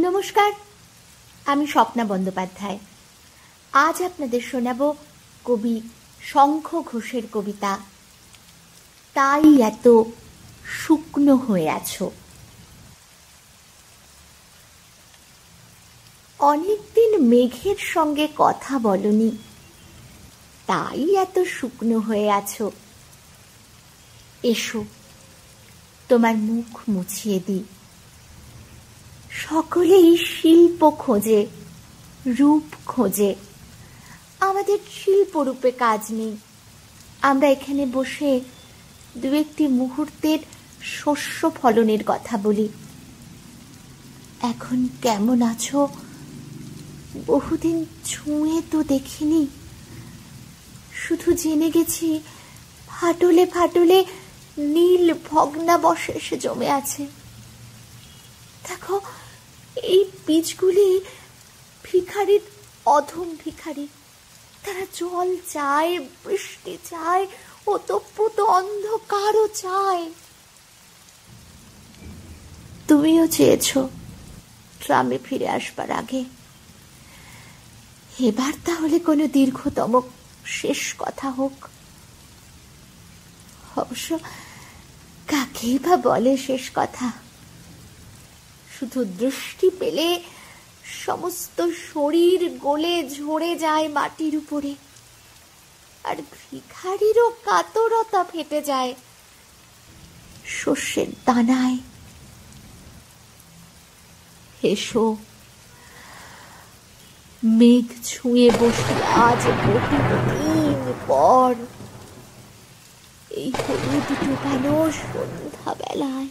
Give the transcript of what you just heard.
নমস্কার, আমি স্বপ্না বন্দ্যোপাধ্যায়। আজ আপনাদের শোনাব কবি শঙ্খ ঘোষের কবিতা তাই এত শুকনো হয়ে আছো। অনেকদিন মেঘের সঙ্গে কথা বলনি, তাই এত শুকনো হয়ে আছো। এসো, তোমার মুখ মুছিয়ে দিই। সকলেই শিল্প খোঁজে, রূপ খোঁজে, আমাদের শিল্পরূপে কাজ নেই। আমরা এখানে বসে দু একটি মুহূর্তের শস্য ফলনের কথা বলি। এখন কেমন আছো? বহুদিন ছুঁয়ে তো দেখিনি, শুধু জেনে গেছি ফাটলে ফাটলে নীল ভগ্নাবশেষ জমে আছে। দেখো, এই বীজগুলি ভিখারির অধম ভিখারি। তারা জল চায়, বৃষ্টি চায়, ওতপ্রোত অন্ধকারও চায়। তুমিও চেয়েছো ট্রামে ফিরে আসবার আগে। এবার তাহলে কোনো দীর্ঘতম শেষ কথা হোক। অবশ্য কাকেই বা বলে শেষ কথা? শুধু দৃষ্টি পেলে সমস্ত শরীর গলে ঝরে যায় মাটির উপরে, আর ভিখারিরও কাতরতা ফেটে যায় শস্যের দানায়। এসো, মেঘ ছুঁয়ে বসি আজ বহুদিন পর এই হলুদ ডুবানো সন্ধ্যা বেলায়।